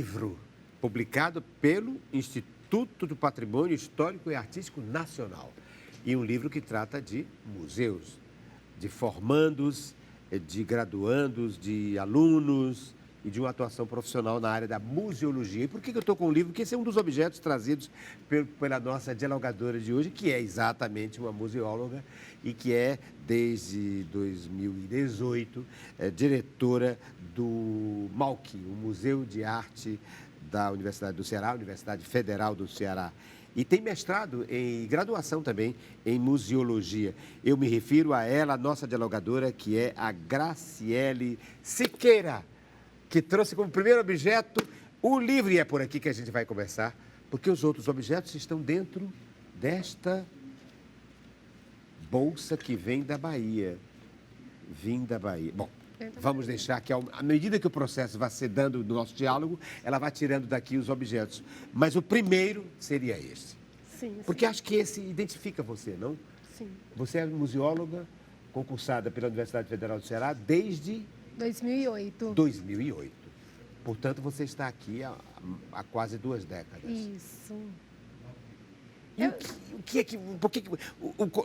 livro publicado pelo Instituto do Patrimônio Histórico e Artístico Nacional. E um livro que trata de museus, de formandos, de graduandos, de alunos e de uma atuação profissional na área da museologia. E por que eu estou com o livro? Porque esse é um dos objetos trazidos pela nossa dialogadora de hoje, que é exatamente uma museóloga e que é, desde 2018, diretora do MAUC, o Museu de Arte da Universidade do Ceará, Universidade Federal do Ceará. E tem mestrado em graduação também em museologia. Eu me refiro a ela, a nossa dialogadora, que é a Graciele Siqueira, que trouxe como primeiro objeto o livro. E é por aqui que a gente vai conversar, porque os outros objetos estão dentro desta bolsa que vem da Bahia. Vim da Bahia. Bom, vamos deixar que, à medida que o processo vai se dando no nosso diálogo, ela vai tirando daqui os objetos. Mas o primeiro seria esse. Sim. Porque acho que esse identifica você, não? Sim. Você é museóloga concursada pela Universidade Federal do Ceará desde 2008. 2008. Portanto, você está aqui há quase 2 décadas. Isso.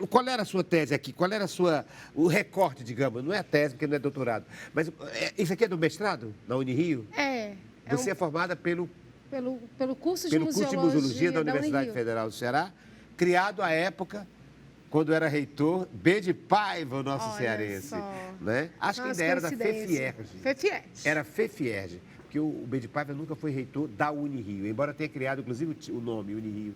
Qual era a sua tese aqui? Qual era o recorte, digamos? Não é a tese, porque não é doutorado. Mas isso aqui é do mestrado, na Unirio? Você é formada pelo curso de museologia da Universidade Federal do Ceará, criado à época, quando era reitor B de Paiva, o nosso cearense. Né? Acho que ainda era da FEFIERJ. Era FEFIERJ, porque o B de Paiva nunca foi reitor da Unirio, embora tenha criado, inclusive, o nome Unirio.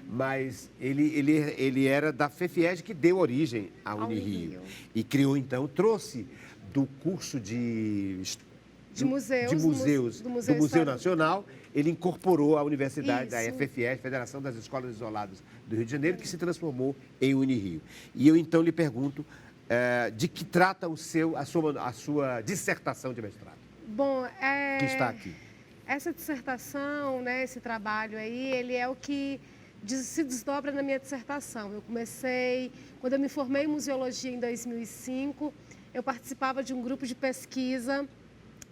Mas ele era da FEFIERJ, que deu origem à Unirio. E criou, então, trouxe do curso do Museu Nacional, ele incorporou a Universidade da FEFIERJ, Federação das Escolas Isoladas do Rio de Janeiro, que se transformou em Unirio. E eu, então, lhe pergunto de que trata a sua dissertação de mestrado. Bom, que está aqui. Essa dissertação, né, esse trabalho aí, ele é o que se desdobra na minha dissertação. Eu comecei, quando eu me formei em museologia em 2005, eu participava de um grupo de pesquisa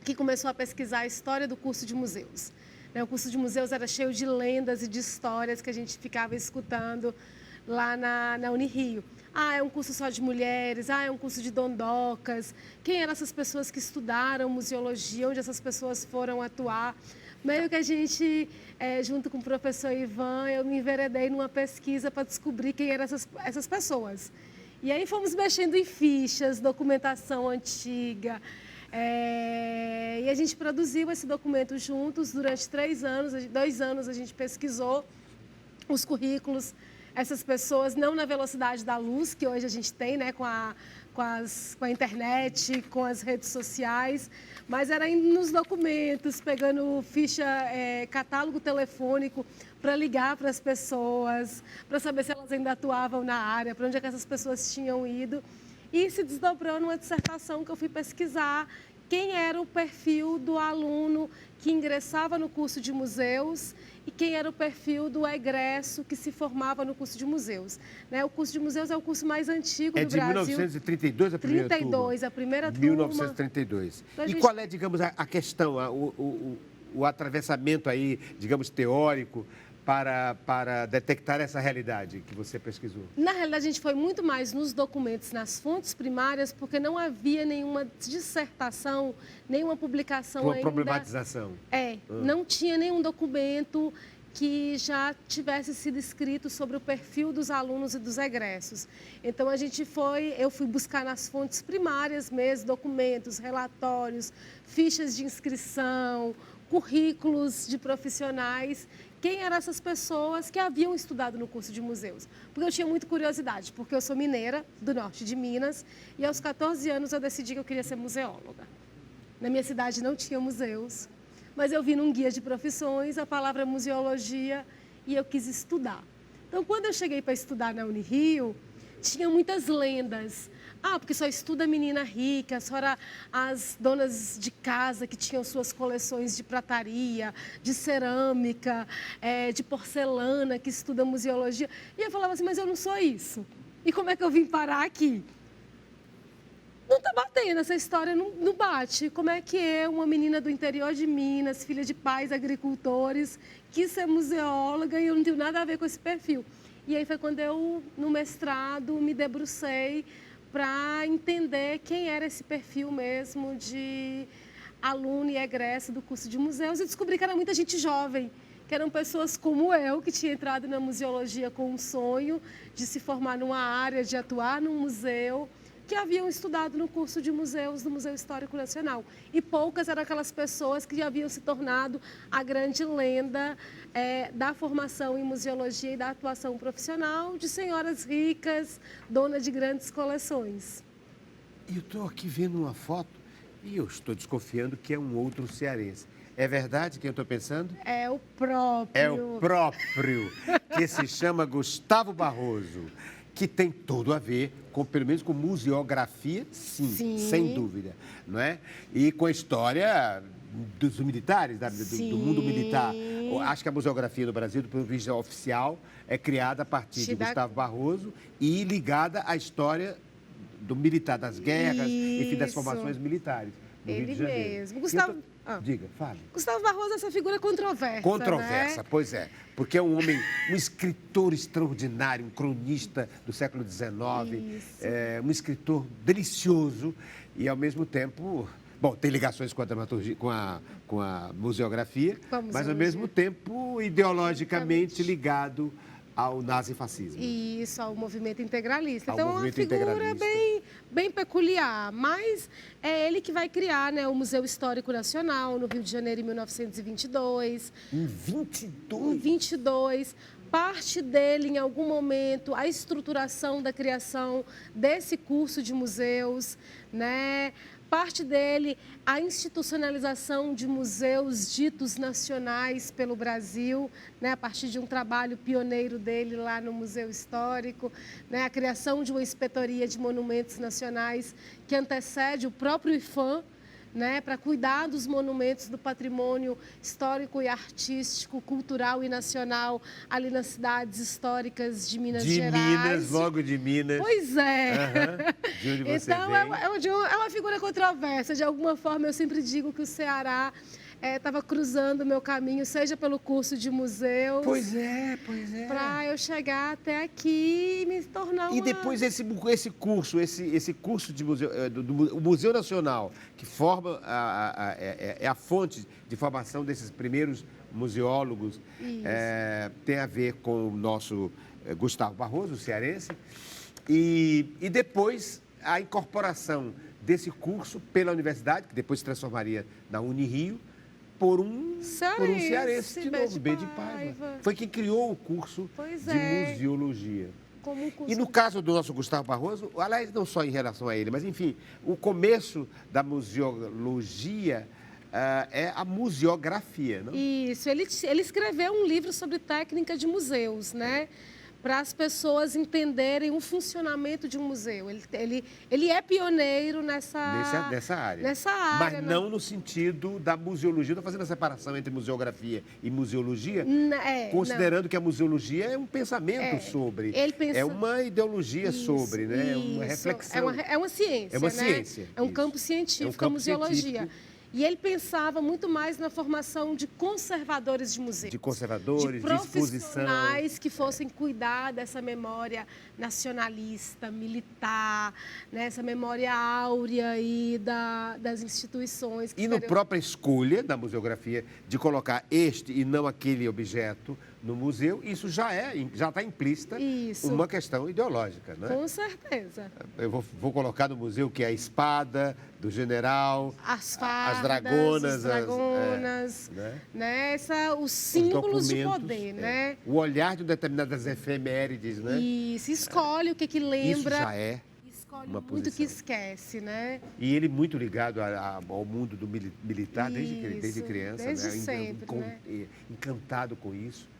que começou a pesquisar a história do curso de museus. O curso de museus era cheio de lendas e de histórias que a gente ficava escutando lá na Unirio. É um curso só de mulheres, é um curso de dondocas. Quem eram essas pessoas que estudaram museologia, onde essas pessoas foram atuar? Meio que a gente, junto com o professor Ivan, eu me enveredei numa pesquisa para descobrir quem eram essas pessoas. E aí fomos mexendo em fichas, documentação antiga. E a gente produziu esse documento juntos durante 2 anos a gente pesquisou os currículos, essas pessoas, não na velocidade da luz que hoje a gente tem, né, com a internet, com as redes sociais, mas era indo nos documentos, pegando ficha, catálogo telefônico para ligar para as pessoas, para saber se elas ainda atuavam na área, para onde é que essas pessoas tinham ido. E se desdobrou numa dissertação que eu fui pesquisar quem era o perfil do aluno que ingressava no curso de museus e quem era o perfil do egresso que se formava no curso de museus. O curso de museus é o curso mais antigo do Brasil. É de 1932 a primeira 32, turma? A primeira turma. 1932. Então, e qual é, digamos, a questão, o atravessamento aí, digamos, teórico para detectar essa realidade que você pesquisou? Na realidade, a gente foi muito mais nos documentos, nas fontes primárias, porque não havia nenhuma dissertação, nenhuma publicação ainda. Problematização. Não tinha nenhum documento que já tivesse sido escrito sobre o perfil dos alunos e dos egressos. Então, eu fui buscar nas fontes primárias mesmo, documentos, relatórios, fichas de inscrição, currículos de profissionais, quem eram essas pessoas que haviam estudado no curso de museus. Porque eu tinha muita curiosidade, porque eu sou mineira, do norte de Minas, e aos 14 anos eu decidi que eu queria ser museóloga. Na minha cidade não tinha museus, mas eu vi num guia de profissões a palavra museologia e eu quis estudar. Então, quando eu cheguei para estudar na Unirio, tinha muitas lendas. Porque só estuda menina rica, só era as donas de casa que tinham suas coleções de prataria, de cerâmica, de porcelana, que estuda museologia. E eu falava assim, mas eu não sou isso. E como é que eu vim parar aqui? Não tá batendo, essa história não bate. Como é que uma menina do interior de Minas, filha de pais agricultores, quis ser museóloga e eu não tenho nada a ver com esse perfil. E aí foi quando eu, no mestrado, me debrucei para entender quem era esse perfil mesmo de aluno e egresso do curso de museus e descobri que era muita gente jovem, que eram pessoas como eu, que tinha entrado na museologia com um sonho de se formar numa área, de atuar num museu, que haviam estudado no curso de museus do Museu Histórico Nacional. E poucas eram aquelas pessoas que já haviam se tornado a grande lenda da formação em museologia e da atuação profissional de senhoras ricas, donas de grandes coleções. E eu estou aqui vendo uma foto e eu estou desconfiando que é um outro cearense. É verdade quem eu estou pensando? É o próprio. É o próprio, que se chama Gustavo Barroso, que tem tudo a ver com, pelo menos, com museografia, sim, sem dúvida, não é? E com a história dos militares, do mundo militar. Acho que a museografia no Brasil, do ponto de vista oficial, é criada a partir de Gustavo Barroso e ligada à história do militar, das guerras, enfim, das formações militares no Rio de Janeiro. Ele mesmo. Gustavo... Diga, fale. Gustavo Barroso é essa figura controversa, Controversa, né? Pois é. Porque é um homem, um escritor extraordinário, um cronista do século XIX, um escritor delicioso e, ao mesmo tempo... Bom, tem ligações com a dramaturgia, com a museografia, mas, ao mesmo tempo, ideologicamente ligado ao nazifascismo. Isso, ao movimento integralista. Então, é uma figura bem peculiar, mas é ele que vai criar, né, o Museu Histórico Nacional no Rio de Janeiro em 1922. Em 22? Em 22. Parte dele, em algum momento, a estruturação da criação desse curso de museus, né? Parte dele, a institucionalização de museus ditos nacionais pelo Brasil, né, a partir de um trabalho pioneiro dele lá no Museu Histórico, né, a criação de uma inspetoria de monumentos nacionais que antecede o próprio IPHAN, né, para cuidar dos monumentos do patrimônio histórico e artístico, cultural e nacional ali nas cidades históricas de Minas Gerais. De Minas, logo de Minas. Pois é. De onde você então, vem. é uma figura controversa. De alguma forma, eu sempre digo que o Ceará estava cruzando o meu caminho, seja pelo curso de museus. Pois é. Para eu chegar até aqui e me tornar uma... E depois esse curso de museu, do Museu Nacional, que forma é a fonte de formação desses primeiros museólogos, tem a ver com o nosso Gustavo Barroso, o cearense, e depois a incorporação desse curso pela universidade, que depois se transformaria na Unirio, por um cearense de novo, B de Paiva. Foi quem criou o curso de museologia. E no caso do nosso Gustavo Barroso, aliás, não só em relação a ele, mas, enfim, o começo da museologia é a museografia, não? Isso, ele escreveu um livro sobre técnica de museus, né? Para as pessoas entenderem o funcionamento de um museu. Ele é pioneiro nessa área. Mas não no sentido da museologia. Estou fazendo a separação entre museografia e museologia, considerando que a museologia é um pensamento sobre. É uma ideologia sobre, né? É uma reflexão. É uma ciência. É uma ciência. É um campo científico, a museologia. E ele pensava muito mais na formação de conservadores de museus. De conservadores, de exposição. Profissionais que fossem cuidar dessa memória nacionalista, militar, né? Essa memória áurea aí das instituições. E na própria escolha da museografia de colocar este e não aquele objeto no museu, isso já está implícita uma questão ideológica, não é? Com certeza. Eu vou colocar no museu que é a espada do general, as fardas, as dragonas, os dragonas, né? Os símbolos de poder, né? O olhar de determinadas efemérides, né? Isso, escolhe o que lembra. Isso já é uma muito posição. que esquece, né? E ele muito ligado ao mundo do militar desde criança, desde né? sempre, né? Encantado com isso.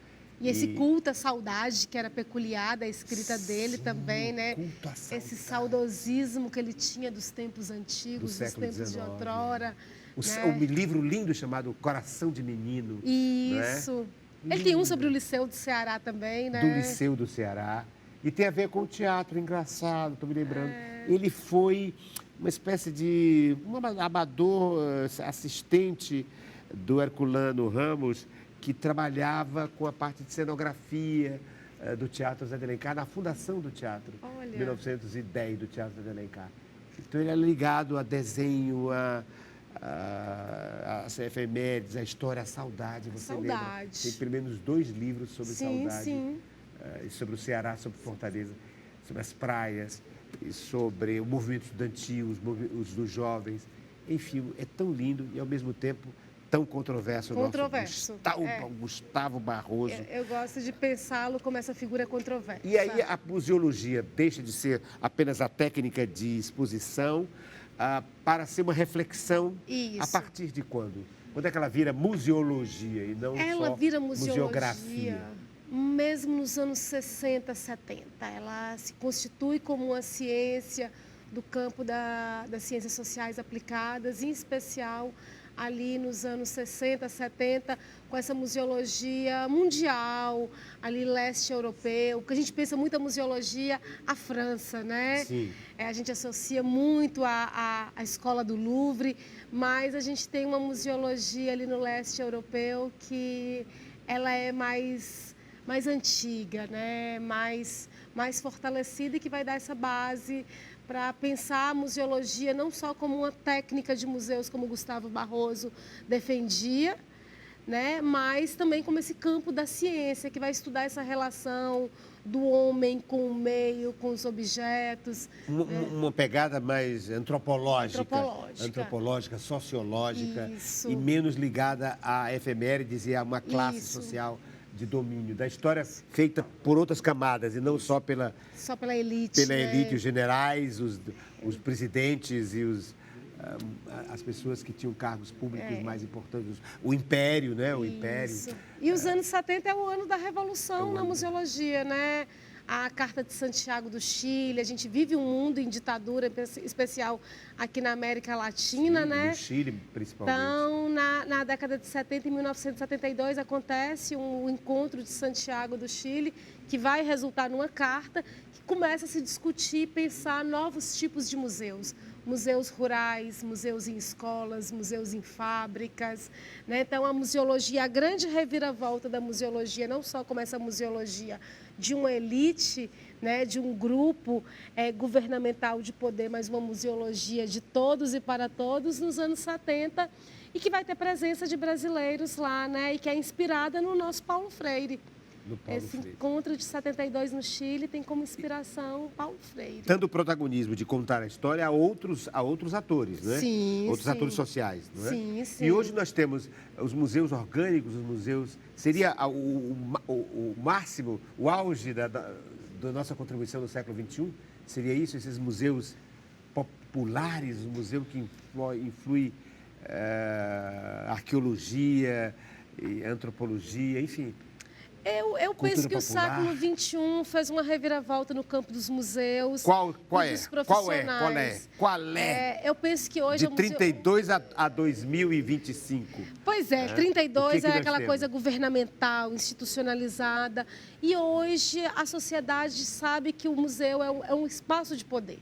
E esse culto à saudade, que era peculiar da escrita dele também, né? Culto à saudade. Esse saudosismo que ele tinha dos tempos antigos, dos tempos de outrora. O livro lindo chamado Coração de Menino. Isso. Né? Ele tem um sobre o Liceu do Ceará também, né? Do Liceu do Ceará. E tem a ver com o teatro, engraçado, estou me lembrando. Ele foi uma espécie de amador, assistente do Herculano Ramos, que trabalhava com a parte de cenografia do Teatro Zé de Alencar, na fundação do teatro, em 1910, do Teatro Zé de Alencar. Então, ele era ligado a desenho, as efemérides, a história, a saudade. Você lembra? Tem pelo menos 2 livros sobre saudade. Sim. Sobre o Ceará, sobre Fortaleza, sobre as praias, e sobre o movimento estudantil, os dos jovens. Enfim, é tão lindo e, ao mesmo tempo, tão controverso. Controverso. Gustavo Barroso. Eu gosto de pensá-lo como essa figura controversa. E aí a museologia deixa de ser apenas a técnica de exposição para ser uma reflexão. Isso. A partir de quando? Quando é que ela vira museologia e não ela só vira museografia? museografia? Mesmo nos anos 60, 70. Ela se constitui como uma ciência do campo das ciências sociais aplicadas, em especial ali nos anos 60, 70, com essa museologia mundial, ali leste europeu, que a gente pensa muito a museologia à França, né? Sim. A gente associa muito à escola do Louvre, mas a gente tem uma museologia ali no leste europeu que ela é mais antiga, né? mais fortalecida, e que vai dar essa base para pensar a museologia não só como uma técnica de museus, como Gustavo Barroso defendia, né? Mas também como esse campo da ciência, que vai estudar essa relação do homem com o meio, com os objetos. Uma pegada mais antropológica, sociológica. Isso. E menos ligada a efemérides e a uma classe social de domínio, da história feita por outras camadas e não só pela elite. Pela elite, os generais, os presidentes e as pessoas que tinham cargos públicos mais importantes. O império, né? O império. E os anos 70 é o ano da revolução na museologia, né? A Carta de Santiago do Chile, a gente vive um mundo em ditadura, em especial aqui na América Latina, Sim, né? No Chile, principalmente. Então, na década de 70, em 1972, acontece um encontro de Santiago do Chile, que vai resultar numa carta que começa a se discutir e pensar novos tipos de museus. Museus rurais, museus em escolas, museus em fábricas, né? Então, a museologia, a grande reviravolta da museologia, não só como essa museologia de uma elite, né, de um grupo governamental de poder, mas uma museologia de todos e para todos nos anos 70, e que vai ter presença de brasileiros lá, né, e que é inspirada no nosso Paulo Freire. Esse encontro de 72 no Chile tem como inspiração Paulo Freire. Dando o protagonismo de contar a história a outros atores, né? Sim, outros atores sociais, não é? Sim, sim. E hoje nós temos os museus orgânicos, os museus... Seria o máximo, o auge da nossa contribuição no século XXI? Seria isso, esses museus populares, o museu que influi arqueologia, antropologia, enfim... Eu penso que o século XXI fez uma reviravolta no campo dos museus. Qual é? Dos profissionais. Qual é? Eu penso que hoje... De 32 a 2025. Pois é, 32 que é nós aquela temos? coisa governamental, institucionalizada. E hoje a sociedade sabe que o museu é um espaço de poder,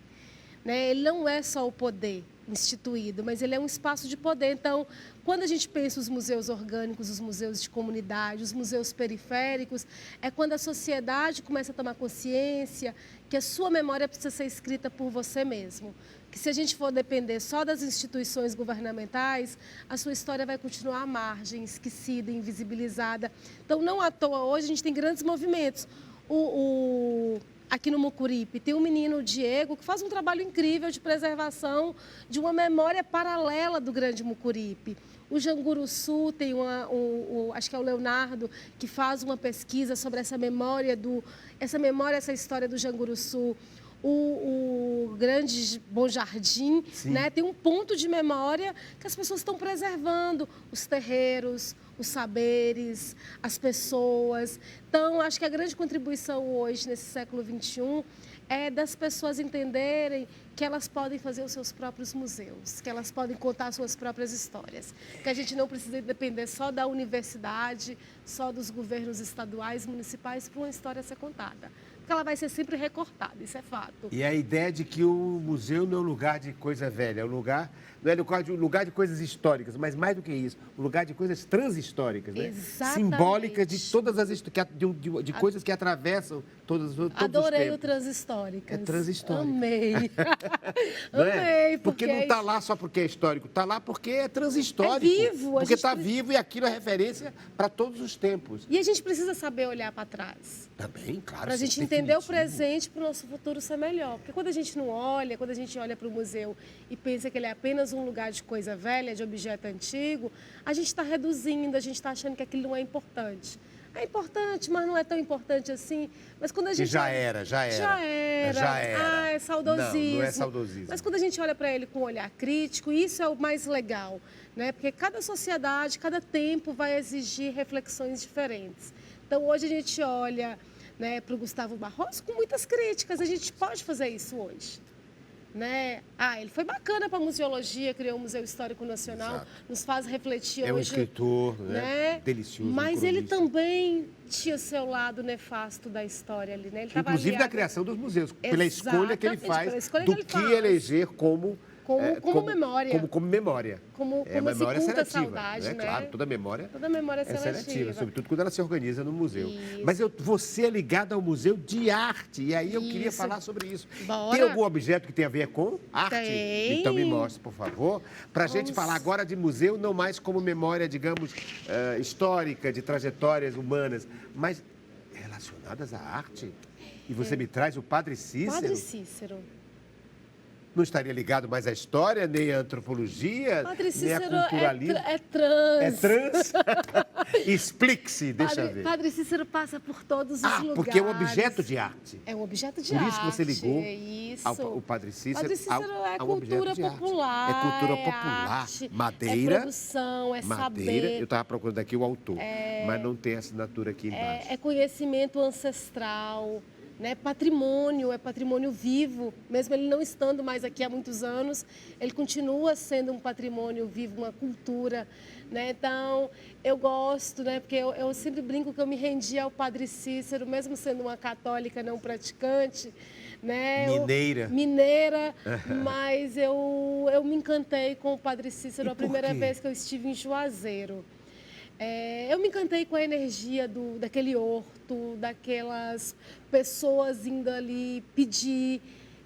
né? Ele não é só o poder instituído, mas ele é um espaço de poder. Então, quando a gente pensa os museus orgânicos, os museus de comunidade, os museus periféricos, é quando a sociedade começa a tomar consciência que a sua memória precisa ser escrita por você mesmo. Que se a gente for depender só das instituições governamentais, a sua história vai continuar à margem, esquecida, invisibilizada. Então, não à toa, hoje a gente tem grandes movimentos. Aqui no Mucuripe, tem um menino, o Diego, que faz um trabalho incrível de preservação de uma memória paralela do Grande Mucuripe. O Janguruçu tem acho que é o Leonardo, que faz uma pesquisa sobre essa memória, essa história do Janguruçu. O Grande Bom Jardim, né, tem um ponto de memória que as pessoas estão preservando, os terreiros, os saberes, as pessoas. Então, acho que a grande contribuição hoje, nesse século XXI, é das pessoas entenderem que elas podem fazer os seus próprios museus, que elas podem contar suas próprias histórias, que a gente não precisa depender só da universidade, só dos governos estaduais, municipais, para uma história ser contada. porque ela vai ser sempre recortada, isso é fato. E a ideia de que o museu não é um lugar de coisa velha, é um lugar, não é um lugar de coisas históricas, mas mais do que isso, um lugar de coisas transhistóricas, né? Exatamente. Simbólicas de todas as de coisas que atravessam todos os Adorei tempos. o Transhistóricas. É transhistórico. Amei. Não é? Amei, Porque não está lá só porque é histórico, está lá porque é transhistórico. É vivo. Porque está vivo e aquilo é referência para todos os tempos. E a gente precisa saber olhar para trás. Também, claro. Para a gente entender o presente, para o nosso futuro ser melhor. Porque quando a gente não olha, quando a gente olha para o museu e pensa que ele é apenas um lugar de coisa velha, de objeto antigo, a gente está reduzindo, a gente está achando que aquilo não é importante. É importante, mas não é tão importante assim. Mas quando a gente já era. Já era. Ah, é saudosismo. Não é saudosismo. Mas quando a gente olha para ele com um olhar crítico, isso é o mais legal, né? Porque cada sociedade, cada tempo vai exigir reflexões diferentes. Então, hoje a gente olha, né, para o Gustavo Barroso com muitas críticas. A gente pode fazer isso hoje. Né? Ele foi bacana para a museologia, criou o Museu Histórico Nacional, Exato. Nos faz refletir hoje. É um escritor, né? Delicioso. Mas ele também tinha seu lado nefasto da história ali, né? Ele inclusive da criação dos museus, pela escolha que ele faz do que eleger como memória. Como memória. Como memória se culta a seletiva, saudade, né? Claro, toda memória é seletiva. Sobretudo quando ela se organiza no museu. Isso. Mas você é ligada ao Museu de Arte, e aí eu queria falar sobre isso. Bora. Tem algum objeto que tem a ver com arte? Tem. Então me mostre, por favor, para a gente falar agora de museu, não mais como memória, digamos, histórica, de trajetórias humanas, mas relacionadas à arte. E você me traz o Padre Cícero. Padre Cícero. Não estaria ligado mais à história, nem à antropologia, Padre nem à Cícero culturalismo? é trans. É trans? Explique-se, deixa eu ver. Padre Cícero passa por todos os lugares. Porque é um objeto de arte. É um objeto de Por arte. isso que você ligou isso. ao Padre Cícero. Padre Cícero é um cultura popular. É cultura popular. Arte, Madeira. É produção, é Madeira. saber. Eu estava procurando aqui o autor, mas não tem assinatura aqui embaixo. É conhecimento ancestral. Né, patrimônio, é patrimônio vivo, mesmo ele não estando mais aqui há muitos anos, ele continua sendo um patrimônio vivo, uma cultura, né? Então, eu gosto, né, porque eu sempre brinco que eu me rendi ao Padre Cícero, mesmo sendo uma católica não praticante, né? Mineira, mas eu me encantei com o Padre Cícero a primeira vez que eu estive em Juazeiro. Eu me encantei com a energia daquele horto, daquelas pessoas indo ali pedir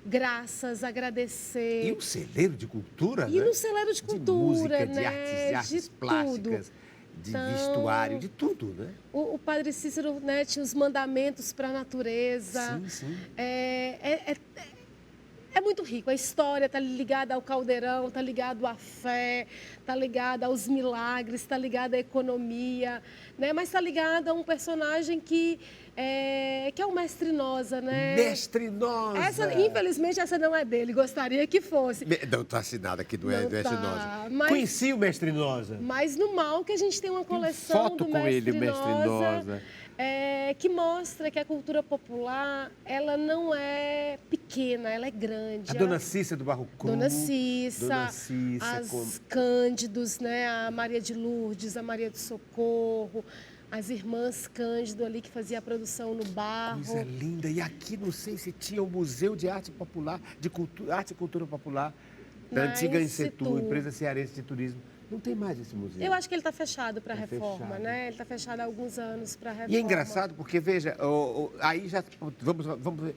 graças, agradecer. E um celeiro de cultura, E no celeiro de cultura, de música, né? de artes plásticas, de vestuário, de tudo, né? O Padre Cícero, né, tinha os mandamentos para a natureza. Sim. É muito rico. A história está ligada ao caldeirão, está ligada à fé, está ligada aos milagres, está ligada à economia, né? Mas está ligada a um personagem que é o Mestre Nosa, né? Mestre Nosa! Infelizmente, essa não é dele. Gostaria que fosse. Não está assinado aqui do Mestre Nosa. Mas, conheci o Mestre Nosa. Mas no mal que a gente tem uma coleção foto do com Mestre ele, o Mestre Nosa. Que mostra que a cultura popular, ela não é pequena, ela é grande. A Dona Cissa do Barro Cru. Dona Cissa, as Cândidos, né? A Maria de Lourdes, a Maria do Socorro, as irmãs Cândido ali que fazia a produção no barro. Coisa linda. E aqui, não sei se tinha o Museu de Arte Popular, de Arte e Cultura Popular, da antiga Insetur, Empresa Cearense de Turismo. Não tem mais esse museu. Eu acho que ele está fechado para a reforma, né? Ele está fechado há alguns anos para a reforma. E é engraçado porque, veja, aí já vamos ver.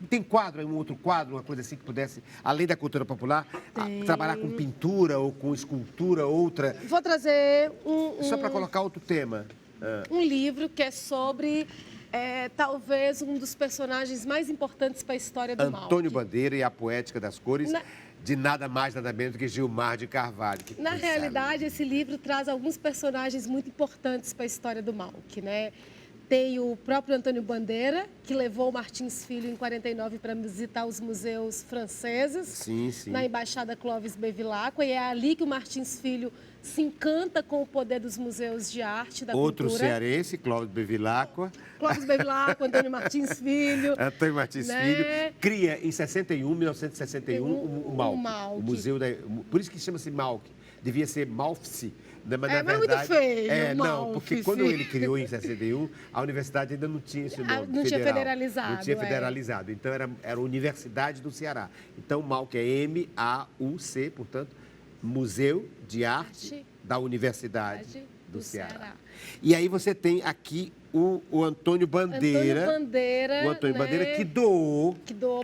Tem quadro, um outro quadro, uma coisa assim que pudesse, além da cultura popular, trabalhar com pintura ou com escultura, outra. Vou trazer Só para colocar outro tema. Um livro que é sobre talvez um dos personagens mais importantes para a história do mal. Antônio Bandeira e a Poética das Cores. De nada mais, nada menos do que Gilmar de Carvalho. Na realidade, esse livro traz alguns personagens muito importantes para a história do Malc, né? Tem o próprio Antônio Bandeira, que levou o Martins Filho em 49 para visitar os museus franceses. Sim. Na Embaixada Clóvis Bevilacqua. E é ali que o Martins Filho se encanta com o poder dos museus de arte, da Outro cultura. cearense, Clóvis Bevilacqua. Clóvis Bevilacqua, Antônio Martins Filho. Antônio Martins Filho. Cria em 1961, o MALC. O Museu Por isso que chama-se MALC. Devia ser Malfci, Mas, na mas verdade, muito feio, não, porque Maluf, quando sim. ele criou em 61, a universidade ainda não tinha esse nome Não tinha federal. federalizado. Não tinha federalizado. Então, era Universidade do Ceará. Então, MAUC é M-A-U-C, portanto, Museu de Arte da Universidade do Ceará. E aí você tem aqui o Antônio Bandeira. O Antônio Bandeira que doou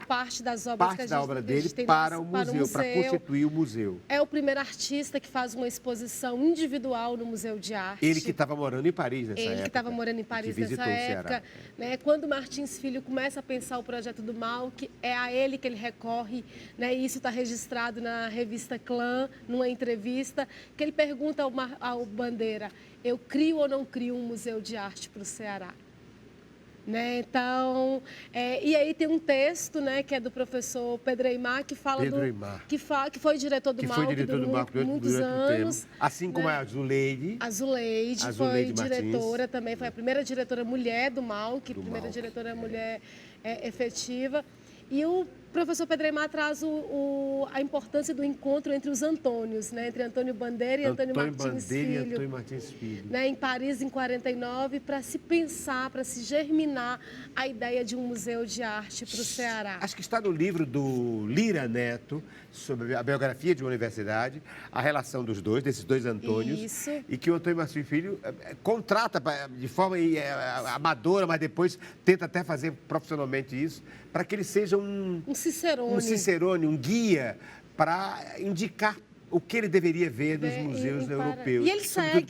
parte das obras da obra dele para o museu, para constituir o museu. É o primeiro artista que faz uma exposição individual no Museu de Arte. Ele que estava morando em Paris nessa época. Ele que estava morando em Paris nessa época. Né? Quando Martins Filho começa a pensar o projeto do MAUC, é a ele que ele recorre. Né? Isso está registrado na revista Clã, numa entrevista, que ele pergunta ao Bandeira: eu crio ou não crio um museu de arte para o Ceará? Né? Então, e aí tem um texto, né, que é do professor Pedro Eymar, que fala que foi diretor do MAUC durante muitos anos. Assim como a Azuleide. Azuleide foi diretora também, foi a primeira diretora mulher do MAUC, primeira diretora mulher efetiva. E o professor Pedro Eymar traz a importância do encontro entre os Antônios, né? Entre Antônio Bandeira e Antônio Martins Filho. Né? Em Paris, em 49, para se pensar, para se germinar a ideia de um museu de arte para o Ceará. Acho que está no livro do Lira Neto, sobre a biografia de uma universidade, a relação desses dois Antônios. Isso. E que o Antônio Martins Filho contrata de forma amadora, mas depois tenta até fazer profissionalmente isso, para que ele seja um cicerone, um guia para indicar o que ele deveria ver nos museus europeus, e ele sobretudo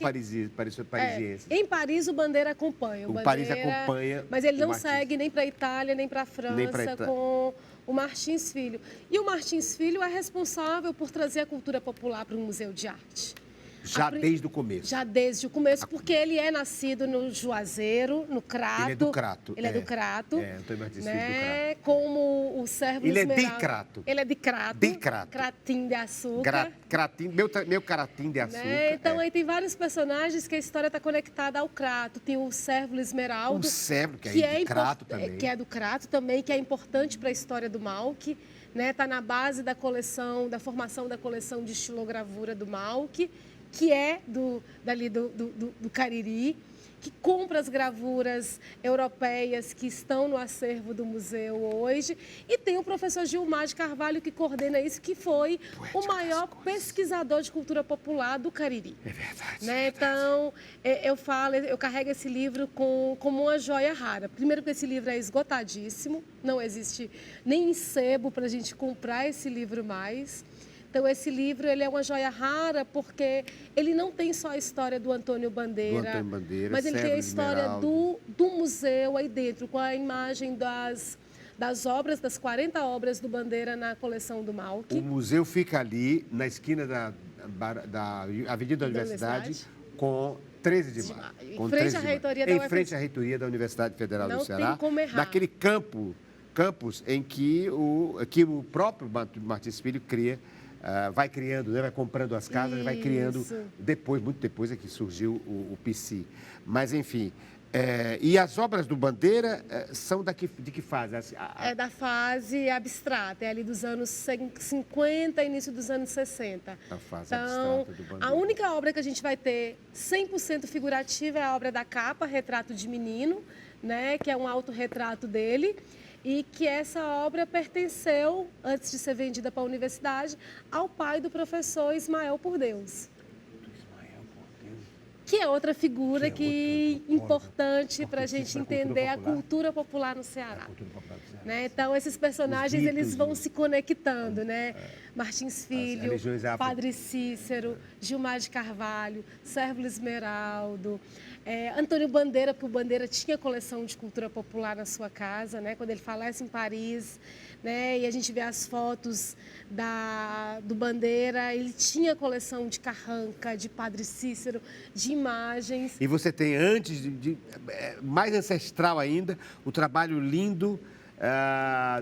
parisienses. Em Paris, o Bandeira acompanha. Paris acompanha. Mas ele não segue nem para a Itália, nem para a França com o Martins Filho. E o Martins Filho é responsável por trazer a cultura popular para o Museu de Arte. Desde o começo. Já desde o começo, porque ele é nascido no Juazeiro, no Crato. Ele é do Crato. Ele é do Crato. Antônio Martins Filho do Crato. Como o Servo Esmeralda. Ele é de Crato. Ele é de Crato. De Crato. Cratim de açúcar. Meu cratim de açúcar. Então, aí tem vários personagens que a história está conectada ao Crato. Tem o Servo Esmeralda. O Servo, que é do Crato também. Que é do Crato também, que é importante para a história do MAUC. Está na base da coleção, da formação da coleção de estilogravura do MAUC, que é do Cariri, que compra as gravuras europeias que estão no acervo do museu hoje. E tem o professor Gilmar de Carvalho, que coordena isso, que foi o maior pesquisador de cultura popular do Cariri. É verdade. Né? Então, eu carrego esse livro como uma joia rara. Primeiro, porque esse livro é esgotadíssimo, não existe nem em sebo para a gente comprar esse livro mais. Então, esse livro ele é uma joia rara porque ele não tem só a história do Antônio Bandeira, mas ele tem a história do museu aí dentro, com a imagem das obras, das 40 obras do Bandeira na coleção do MAUC. O museu fica ali, na esquina da Avenida da Universidade, com 13 de maio. Em frente à reitoria da Em frente à reitoria da Universidade Federal do Ceará. Não tem como errar. Naquele campus em que o próprio Martins Filho cria. Vai criando, né? Vai comprando as casas, vai criando. Muito depois é que surgiu o PC. Mas, enfim. E as obras do Bandeira são de que fase? É da fase abstrata, é ali dos anos 50, início dos anos 60. A fase abstrata do Bandeira. A única obra que a gente vai ter 100% figurativa é a obra da capa, Retrato de Menino, né? Que é um autorretrato dele. E que essa obra pertenceu, antes de ser vendida para a universidade, ao pai do professor Ismael Por Deus. Que é outra figura importante para a gente entender a cultura popular no Ceará. Né? Então, esses personagens eles vão se conectando, né? Martins Filho, Padre Cícero, Gilmar de Carvalho, Servo Esmeraldo, Antônio Bandeira, porque o Bandeira tinha coleção de cultura popular na sua casa, né? Quando ele falece em Paris, né? E a gente vê as fotos do Bandeira, ele tinha coleção de Carranca, de Padre Cícero, de imagens. E você tem, antes mais ancestral ainda, o trabalho lindo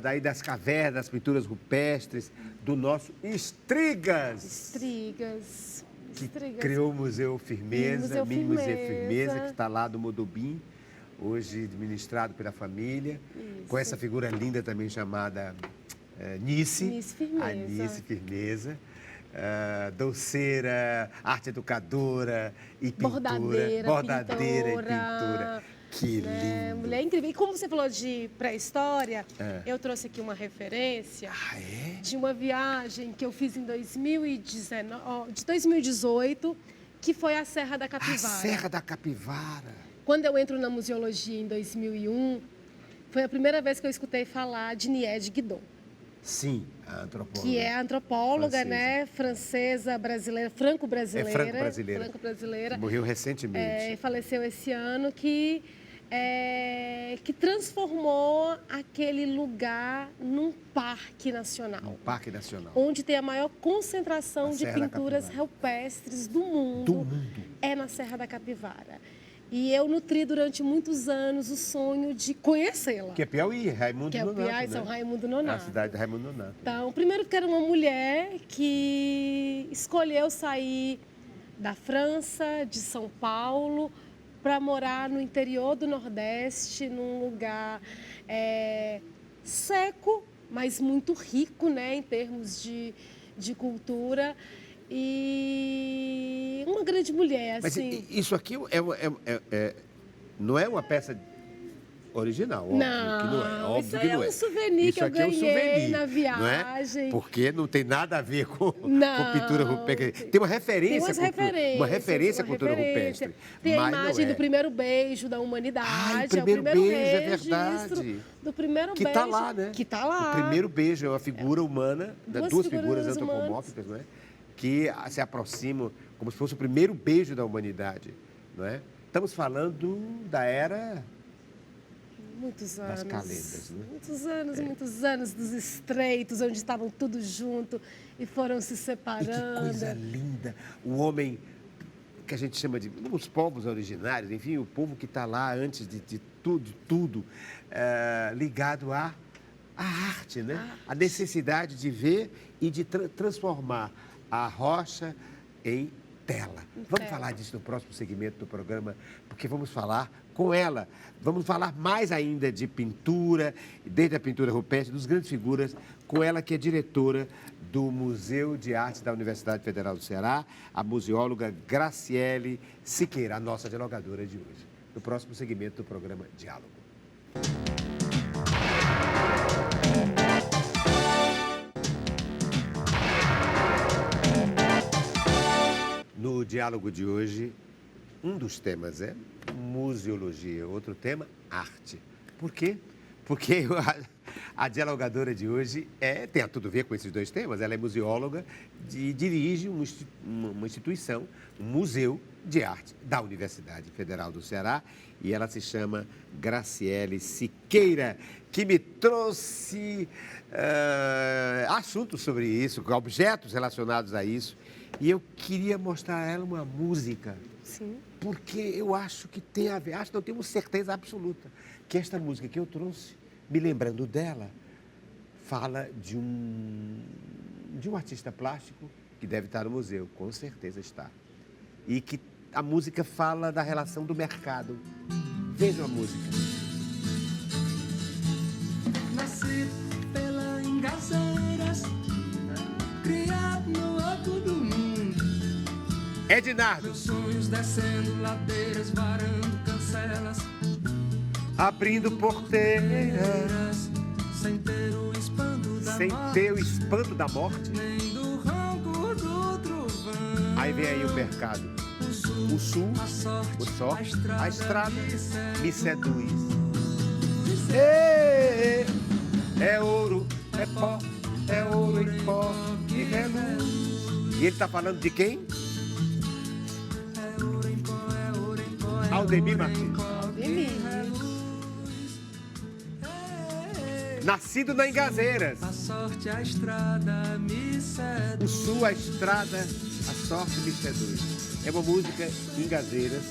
daí das cavernas, das pinturas rupestres, do nosso Estrigas. Que criou o Museu Firmeza, Mini Museu Firmeza, que está lá do Modubim, hoje administrado pela família, com essa figura linda também chamada Nice. Nice Firmeza. A Nice Firmeza. doceira, arte educadora e pintura. Bordadeira, E pintura. Que lindo. Mulher incrível. E como você falou de pré-história, eu trouxe aqui uma referência de uma viagem que eu fiz em 2018, que foi a Serra da Capivara. A Serra da Capivara. Quando eu entro na museologia em 2001, foi a primeira vez que eu escutei falar de Nied Guidon. Sim, a antropóloga. Que é antropóloga, francesa. Né? Francesa, brasileira, franco-brasileira. Franco-brasileira. Morreu recentemente. Faleceu esse ano, que transformou aquele lugar num parque nacional. Um parque nacional. Onde tem a maior concentração de pinturas rupestres do mundo. É na Serra da Capivara. E eu nutri durante muitos anos o sonho de conhecê-la. Que é Piauí, Raimundo Nonato. Que é Piauí, São Raimundo Nonato. A cidade de Raimundo Nonato. Então, primeiro porque era uma mulher que escolheu sair da França, de São Paulo, para morar no interior do Nordeste, num lugar seco, mas muito rico, né, em termos de cultura. E uma grande mulher, assim. Mas isso aqui não é uma peça original, óbvio que não é. Óbvio que não é. Um souvenir que eu ganhei na viagem. Não é? Porque não tem nada a ver com pintura rupestre. Tem uma referência à cultura rupestre. Tem a imagem do primeiro beijo da humanidade. O primeiro beijo, é verdade. Do primeiro beijo. Que está lá, né? Que está lá. O primeiro beijo é uma figura humana, duas figuras antropomórficas, não é? Que se aproximam como se fosse o primeiro beijo da humanidade, não é? Estamos falando da era muitos anos, das calendas, né? Muitos anos dos estreitos, onde estavam tudo junto e foram se separando. E que coisa linda! O homem que a gente chama de os povos originários, enfim, o povo que está lá antes de tudo, ligado à arte, né? A necessidade de ver e de transformar a rocha em tela. Vamos falar disso no próximo segmento do programa, porque vamos falar com ela. Vamos falar mais ainda de pintura, desde a pintura rupestre, dos grandes figuras, com ela que é diretora do Museu de Arte da Universidade Federal do Ceará, a museóloga Graciele Siqueira, a nossa dialogadora de hoje. No próximo segmento do programa Diálogo. No diálogo de hoje, um dos temas é museologia, outro tema, arte. Por quê? Porque a dialogadora de hoje tem tudo a ver com esses dois temas. Ela é museóloga e dirige uma instituição, um museu de arte da Universidade Federal do Ceará. E ela se chama Graciele Siqueira, que me trouxe assuntos sobre isso, objetos relacionados a isso. E eu queria mostrar a ela uma música. Sim. Porque eu acho que tem a ver, não tenho certeza absoluta, que esta música que eu trouxe, me lembrando dela, fala de um artista plástico que deve estar no museu, com certeza está. E que a música fala da relação do mercado. Vejam a música. Nasci pela Engazeiras, criado no oco do mundo. Ednardo. Meus sonhos descendo ladeiras, varando cancelas, abrindo porteiras, sem ter o espanto da morte, nem do rancor do trovão. Aí vem aí o mercado. O sul, a sorte, a estrada me seduz. É ouro, é pó, é ouro em pó que reluz. E ele está falando de quem? Aldemir Martins. Nascido na Engazeiras. A sorte, a estrada me seduz. O sul, a estrada, a sorte me seduz. É uma música Engazeiras,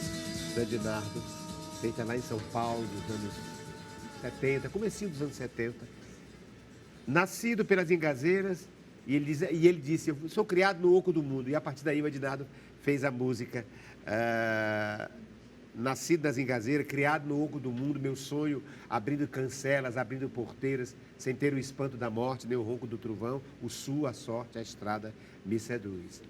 do Ednardo, feita lá em São Paulo, nos anos 70, comecinho dos anos 70. Nascido pelas Engazeiras, e ele disse, eu sou criado no oco do mundo. E a partir daí o Ednardo fez a música nascido nas Engazeiras, criado no oco do mundo, meu sonho, abrindo cancelas, abrindo porteiras, sem ter o espanto da morte, nem o ronco do trovão, o sul, a sorte, a estrada me seduz.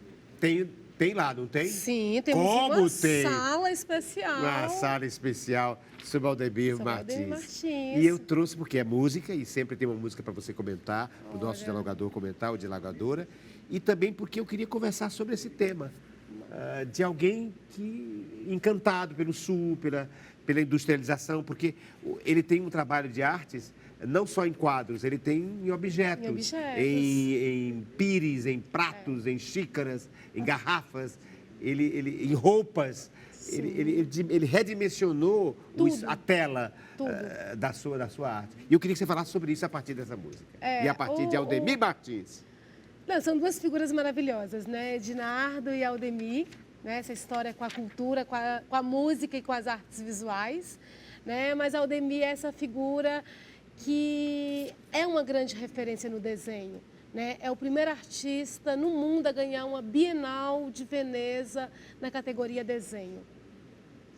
Tem lá, não tem? Sim, temos uma sala especial. Uma sala especial sobre Aldemir Martins. Martins. E eu trouxe porque é música, e sempre tem uma música para você comentar, o nosso dialogador comentar, o dialogadora, e também porque eu queria conversar sobre esse tema, de alguém que encantado pelo Sul, pela industrialização, porque ele tem um trabalho de artes não só em quadros, ele tem em objetos, em pires, em pratos, em xícaras, em garrafas, em roupas. Ele redimensionou a tela da sua arte. E eu queria que você falasse sobre isso a partir dessa música. E a partir de Aldemir Martins. Não, são duas figuras maravilhosas, né? Dinardo e Aldemir, né? Essa história com a cultura, com a música e com as artes visuais, né? Mas Aldemir é essa figura que é uma grande referência no desenho, né? É o primeiro artista no mundo a ganhar uma Bienal de Veneza na categoria desenho,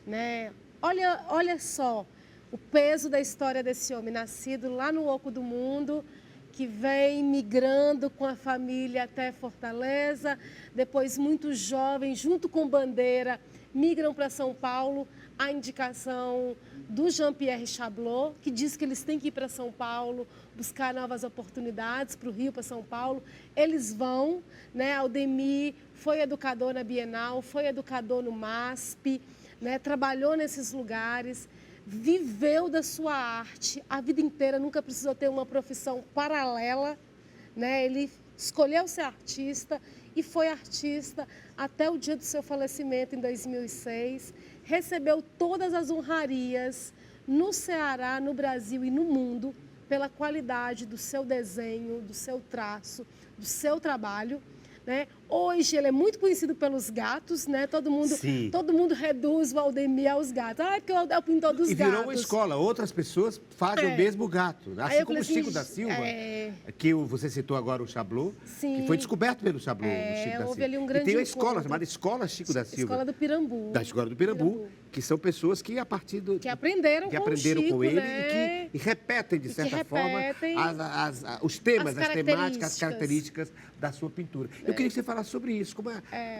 né? Olha só o peso da história desse homem, nascido lá no oco do mundo, que vem migrando com a família até Fortaleza, depois muito jovem, junto com Bandeira, migram para São Paulo, a indicação do Jean-Pierre Chablot, que diz que eles têm que ir para São Paulo, buscar novas oportunidades, para o Rio, para São Paulo. Eles vão, né? Aldemir foi educador na Bienal, foi educador no MASP, né? Trabalhou nesses lugares, viveu da sua arte a vida inteira, nunca precisou ter uma profissão paralela, né? Ele escolheu ser artista e foi artista até o dia do seu falecimento, em 2006. Recebeu todas as honrarias no Ceará, no Brasil e no mundo pela qualidade do seu desenho, do seu traço, do seu trabalho, né? Hoje ele é muito conhecido pelos gatos, né? Todo mundo reduz o Aldemir aos gatos. Ah, é porque é o pintor dos gatos. E virou uma escola. Outras pessoas fazem o mesmo gato. Assim como o Chico da Silva, que você citou agora o Chablot, que foi descoberto pelo Chablot, o Chico da Silva. Houve ali um grande e tem a escola chamada Escola Chico da Silva. Escola do Pirambu. Da Escola do Pirambu, que são pessoas que, a partir do... Que aprenderam com Chico, ele, né? e repetem, de certa forma, os temas, as temáticas, as características da sua pintura. Eu queria que você falasse sobre isso.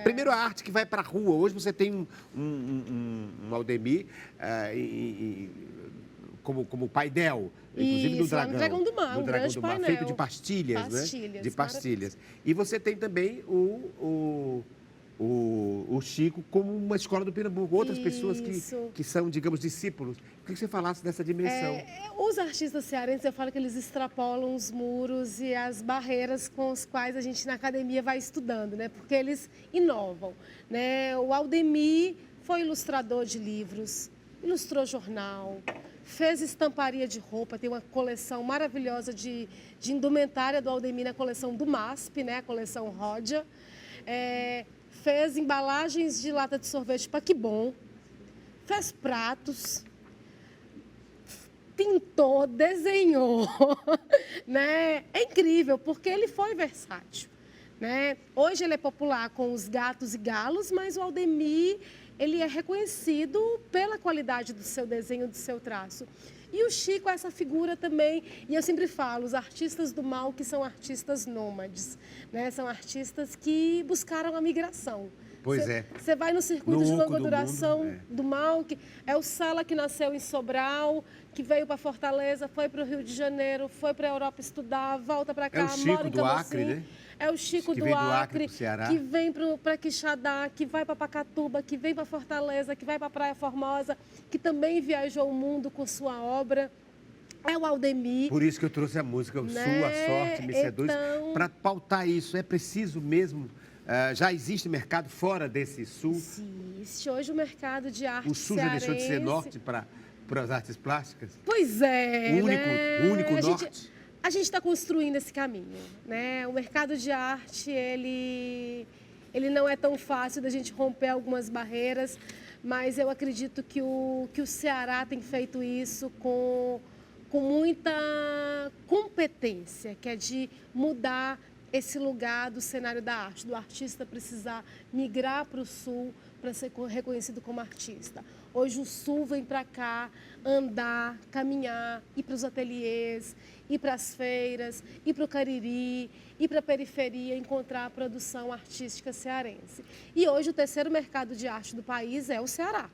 Primeiro, a arte que vai para a rua. Hoje você tem um Aldemir como painel, inclusive no Dragão do Mar, feito de pastilhas, né? De pastilhas. E você tem também o Chico como uma escola do Pirambu, outras pessoas que são, digamos, discípulos. Eu queria que você falasse dessa dimensão. Os artistas cearenses, eu falo que eles extrapolam os muros e as barreiras com os quais a gente na academia vai estudando, né? Porque eles inovam, né? O Aldemir foi ilustrador de livros, ilustrou jornal, fez estamparia de roupa, tem uma coleção maravilhosa de indumentária do Aldemir na coleção do MASP, né? A coleção Rodia. Fez embalagens de lata de sorvete Paquibon, fez pratos, pintou, desenhou, né? É incrível, porque ele foi versátil, né? Hoje ele é popular com os gatos e galos, mas o Aldemir, ele é reconhecido pela qualidade do seu desenho, do seu traço. E o Chico é essa figura também, e eu sempre falo, os artistas do mal que são artistas nômades, né? São artistas que buscaram a migração. Você vai no circuito de longa duração do mal, que é o Sala que nasceu em Sobral, que veio para Fortaleza, foi para o Rio de Janeiro, foi para a Europa estudar, volta para cá, mora em Camocim. Acre, né? É o Chico do Acre, que vem para Quixadá, que vai para Pacatuba, que vem para Fortaleza, que vai para Praia Formosa, que também viajou o mundo com sua obra. É o Aldemir. Por isso que eu trouxe a música, o Sul, a Sorte, Me Seduz, para pautar isso. É preciso mesmo... já existe mercado fora desse Sul? Existe. Hoje o mercado de arte O Sul já deixou de ser norte para as artes plásticas? Pois é, o único norte? A gente está construindo esse caminho, né? O mercado de arte, ele não é tão fácil da gente romper algumas barreiras, mas eu acredito que o Ceará tem feito isso com muita competência, que é de mudar esse lugar do cenário da arte, do artista precisar migrar para o Sul para ser reconhecido como artista. Hoje o Sul vem para cá andar, caminhar, ir para os ateliês, ir para as feiras, ir para o Cariri, ir para a periferia, encontrar a produção artística cearense. E hoje o terceiro mercado de arte do país é o Ceará.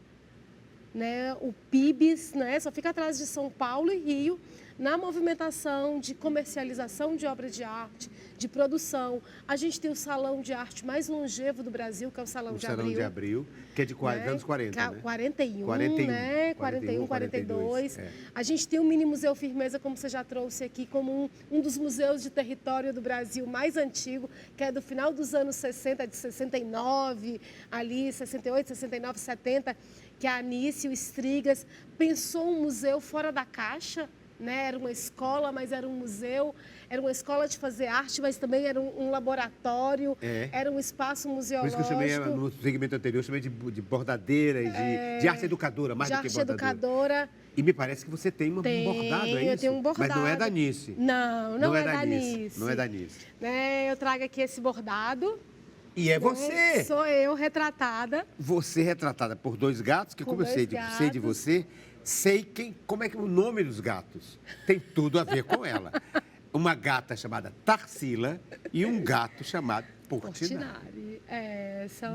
Né? O PIB, né? Só fica atrás de São Paulo e Rio, na movimentação de comercialização de obras de arte, de produção. A gente tem o salão de arte mais longevo do Brasil, que é o Salão de Abril. O Salão de Abril, que é de anos 40, né? 41, 41, né? 41, 42. É. A gente tem o Mini Museu Firmeza, como você já trouxe aqui, como um dos museus de território do Brasil mais antigo, que é do final dos anos 60, de 69, ali, 68, 69, 70, que a Anice, o Strigas, pensou um museu fora da caixa, né? Era uma escola, mas era um museu, era uma escola de fazer arte, mas também era um laboratório, era um espaço museológico. Por isso que eu chamei, no segmento anterior, eu chamei de bordadeira e de arte educadora, mais do que bordadora. De arte educadora. E me parece que você tem um bordado, é isso? Eu tenho um bordado. Mas não é da Anice. Não é da Anice. Não é da Anice. Né? Eu trago aqui esse bordado. E é você. Sou eu, retratada. Você retratada por dois gatos, que como eu sei de você, sei como é que é o nome dos gatos. Tem tudo a ver com ela. Uma gata chamada Tarsila e um gato chamado Portinari.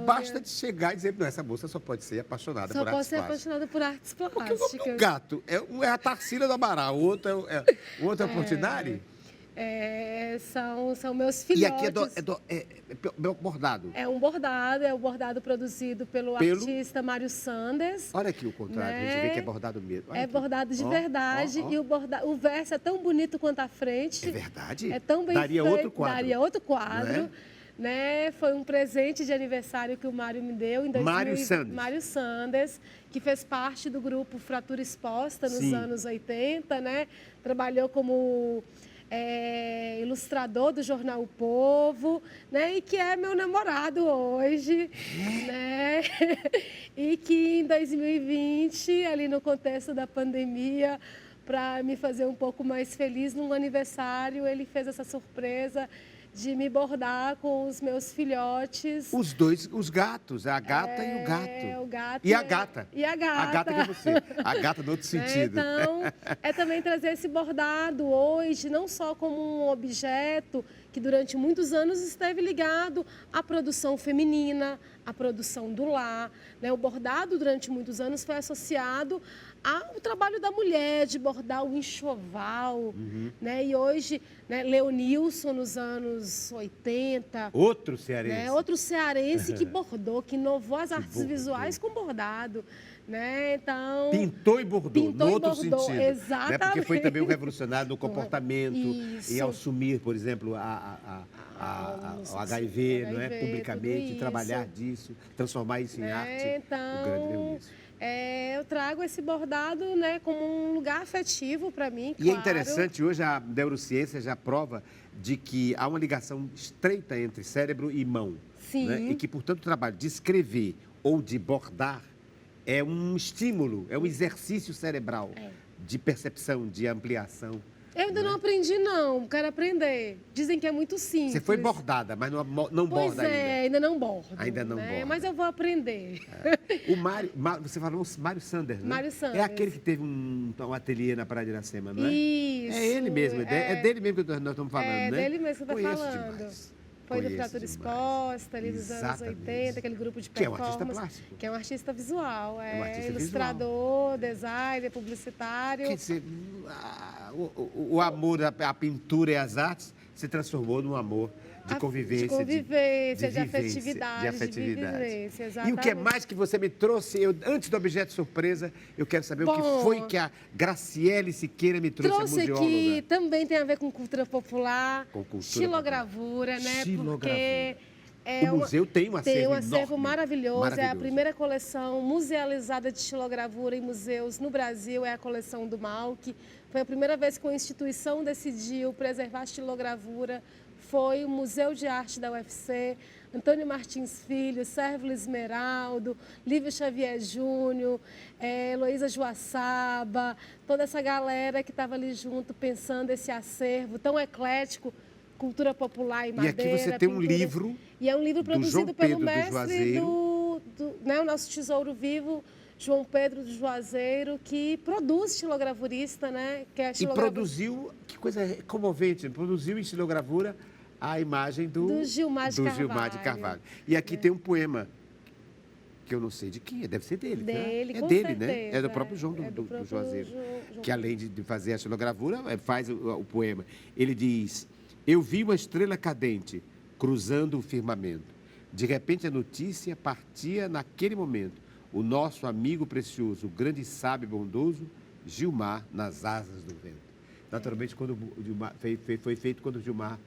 Basta de chegar e dizer, não, essa moça só pode ser apaixonada por artes plásticas. Só pode ser apaixonada por artes plásticas. Porque o gato é a Tarsila do Amaral, o outro é o Portinari. São meus filhotes. E aqui é bordado? É o bordado produzido pelo artista Mário Sanders. Olha aqui o contrário, né? A gente vê que é bordado mesmo. Olha aqui. Bordado de verdade e o verso é tão bonito quanto a frente. É verdade? É tão bem Daria feito. Outro quadro. Daria outro quadro. Né? Foi um presente de aniversário que o Mário me deu em 2000. Mário Sanders, que fez parte do grupo Fratura Exposta nos anos 80, né? Trabalhou como ilustrador do jornal O Povo, né? E que é meu namorado hoje, né? E que em 2020, ali no contexto da pandemia, para me fazer um pouco mais feliz, num aniversário, ele fez essa surpresa de me bordar com os meus filhotes. Os dois, os gatos, a gata e o gato. O gato e a gata. E a gata. A gata que é você. A gata no outro sentido. Então, também trazer esse bordado hoje, não só como um objeto que durante muitos anos esteve ligado à produção feminina, à produção do lar. Né? O bordado, durante muitos anos, foi associado ao trabalho da mulher, de bordar o enxoval. Né? E hoje, né, Leonilson, nos anos 80... Outro cearense. Né? Outro cearense que bordou, que inovou as artes visuais com bordado. Né? Então, pintou e bordou, no outro sentido. Exatamente. Né? Porque foi também um revolucionário no comportamento Isso. e assumir, por exemplo, o HIV, não é? Publicamente, trabalhar disso, transformar isso em arte. Então, o grande Leonísio. Eu trago esse bordado, né, como um lugar afetivo para mim, E é interessante, hoje a neurociência já prova de que há uma ligação estreita entre cérebro e mão. Sim. Né? E que, portanto, o trabalho de escrever ou de bordar é um estímulo, é um exercício cerebral de percepção, de ampliação. Eu ainda não aprendi, não. Quero aprender. Dizem que é muito simples. Você foi bordada, mas não borda ainda. Ainda não bordo. Ainda não borda. Mas eu vou aprender. O Mário, você falou Mário Sanders, né? Mário Sanders. É aquele que teve um ateliê na Praia de Iracema, não é? Isso. É ele mesmo, é dele mesmo que nós estamos falando, né? É dele mesmo que eu estou falando. Demais. Foi do Fratura Exposta, ali dos anos 80, aquele grupo de performance. Que é um artista plástico. Que é um artista visual. É um artista ilustrador, designer, publicitário. Quer dizer, o amor à pintura e às artes se transformou num amor de convivência. De convivência, de afetividade. De vivência, exatamente. E o que é mais que você me trouxe? Antes do objeto surpresa, eu quero saber o que foi que a Graciele Siqueira me trouxe, a museóloga. Aqui, também tem a ver com cultura popular, com cultura xilogravura, popular. Né? Xilogravura. Porque o museu tem um acervo Tem um acervo enorme, maravilhoso. É a primeira coleção musealizada de xilogravura em museus no Brasil, é a coleção do Malc. Foi a primeira vez que uma instituição decidiu preservar a xilogravura. Foi o Museu de Arte da UFC, Antônio Martins Filho, Sérvulo Esmeraldo, Lívio Xavier Júnior, Heloísa Joaçaba, toda essa galera que estava ali junto pensando esse acervo tão eclético, cultura popular e madeira. E aqui você tem um livro. E é um livro produzido pelo mestre né, o nosso tesouro vivo, João Pedro do Juazeiro, que produz estilogravurista, né? Que é E produziu, que coisa comovente, produziu em estilogravura a imagem do Gilmar de Carvalho. E aqui tem um poema, que eu não sei de quem é, deve ser dele. Dele, né? É com dele, certeza, né? É do próprio João do Juazeiro. Que além de fazer a estilogravura, faz o poema. Ele diz: eu vi uma estrela cadente cruzando o firmamento. De repente a notícia partia naquele momento. O nosso amigo precioso, o grande sábio e bondoso, Gilmar nas asas do vento. Naturalmente, quando o Gilmar, foi feito quando o Gilmar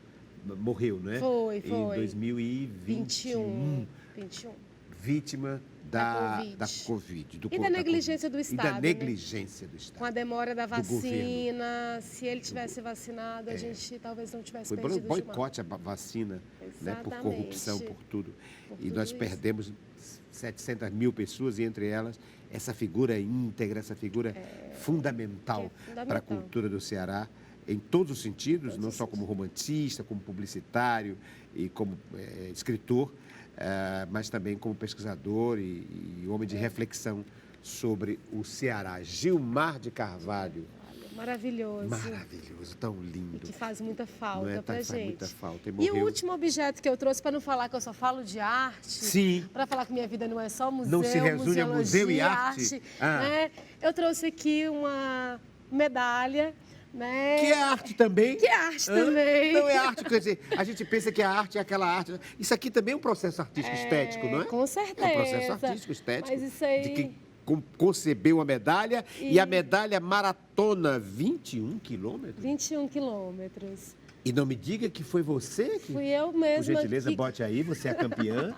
morreu, não é? Foi. Em 2021. 21. Vítima da Covid, do E da negligência do Estado. E da negligência do Estado. Com a demora da vacina, governo. se ele tivesse vacinado, a gente talvez não tivesse Foi perdido o Gilmar. boicote a vacina, né, por corrupção, por tudo. E nós perdemos 700 mil pessoas, e entre elas essa figura íntegra, essa figura fundamental para a cultura do Ceará, em todos os sentidos, não só como romantista, como publicitário e como escritor, mas também como pesquisador e homem de reflexão sobre o Ceará. Gilmar de Carvalho. Maravilhoso. Maravilhoso, tão lindo. E que faz muita falta pra gente. Faz muita falta. E o último objeto que eu trouxe, para não falar que eu só falo de arte, sim, para falar que minha vida não é só museu, não se resume a museu e arte. Né? Eu trouxe aqui uma medalha, né? Que é arte também. Que é arte também. Não é arte, quer dizer, a gente pensa que a arte é aquela arte. Isso aqui também é um processo artístico estético, não é? Com certeza. É um processo artístico estético. Mas isso aí... De quem concebeu a medalha, e a medalha maratona 21 quilômetros. 21 quilômetros. E não me diga que foi você que... Fui eu mesma. Por gentileza, bote aí, você é a campeã.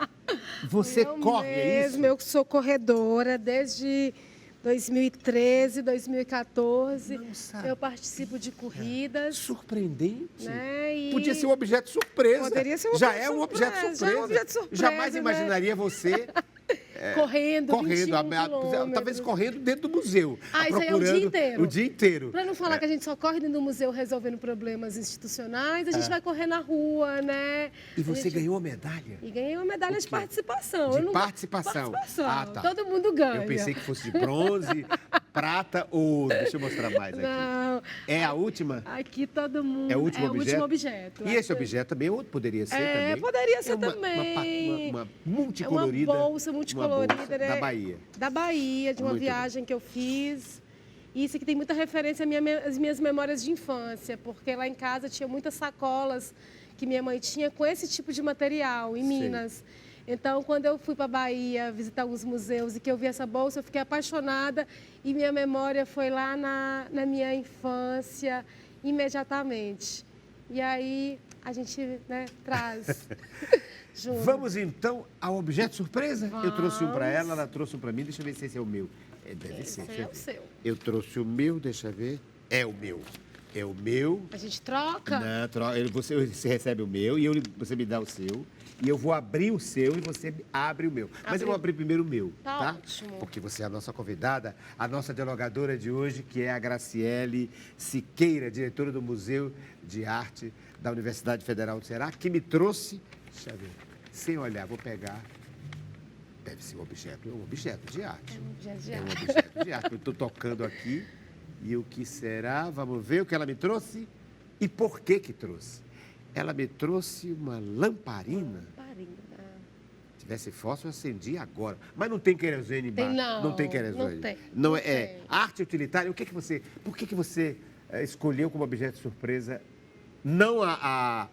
Você corre, é isso? Eu sou corredora desde 2013, 2014. Eu participo de corridas. Surpreendente. Né? Podia ser um objeto surpresa. Poderia ser um Já é um objeto surpresa. Já é um objeto surpresa. Jamais imaginaria você... correndo talvez correndo dentro do museu. Isso aí é o dia inteiro. O dia inteiro. Para não falar que a gente só corre dentro do museu resolvendo problemas institucionais, a gente vai correr na rua, né? E você ganhou a medalha? E ganhei uma medalha de participação. Participação. Ah, tá. Todo mundo ganha. Eu pensei que fosse de bronze, prata ou ouro. Deixa eu mostrar mais aqui. Não. É a última? Aqui todo mundo... É o último objeto? O último objeto. E esse objeto também poderia ser também? Poderia ser também. Uma multicolorida. Uma bolsa multicolorida. Né? Da Bahia. Da Bahia, de uma viagem que eu fiz. E isso aqui tem muita referência às minhas memórias de infância, porque lá em casa tinha muitas sacolas que minha mãe tinha com esse tipo de material, em Minas. Então, quando eu fui para a Bahia visitar alguns museus e que eu vi essa bolsa, eu fiquei apaixonada e minha memória foi lá na minha infância, imediatamente. E aí, a gente traz... Vamos então ao objeto surpresa? Vamos. Eu trouxe um para ela trouxe um para mim. Deixa eu ver se esse é o meu. Deve ser. Esse é o seu. Eu trouxe o meu, deixa eu ver. É o meu. É o meu. A gente troca? Não, você recebe o meu e você me dá o seu. E eu vou abrir o seu e você abre o meu. Mas eu vou abrir primeiro o meu, tá? Ótimo. Porque você é a nossa convidada, a nossa dialogadora de hoje, que é a Graciele Siqueira, diretora do Museu de Arte da Universidade Federal do Ceará, que me trouxe... Deixa eu ver. Sem olhar, vou pegar. Deve ser um objeto de arte. É um objeto de arte. É um objeto de arte. Eu estou tocando aqui. E o que será? Vamos ver o que ela me trouxe e por que trouxe. Ela me trouxe uma lamparina. Se tivesse fósforo, eu acendi agora. Mas não tem querosene embaixo. Não tem querosene. Não é arte utilitária. Por que você escolheu como objeto de surpresa não a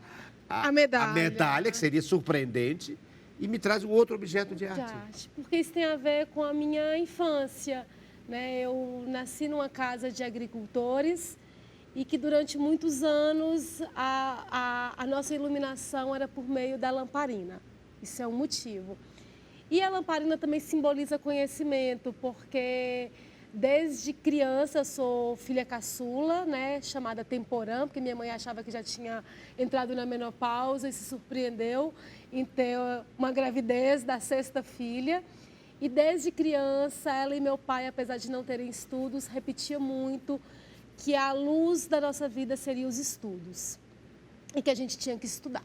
medalha, que seria surpreendente, e me traz um outro objeto de arte? Porque isso tem a ver com a minha infância. Né? Eu nasci numa casa de agricultores e que durante muitos anos a nossa iluminação era por meio da lamparina. Isso é um motivo. E a lamparina também simboliza conhecimento, porque... Desde criança, eu sou filha caçula, né, chamada temporã, porque minha mãe achava que já tinha entrado na menopausa e se surpreendeu em ter uma gravidez da 6ª filha. E desde criança, ela e meu pai, apesar de não terem estudos, repetiam muito que a luz da nossa vida seria os estudos. E que a gente tinha que estudar.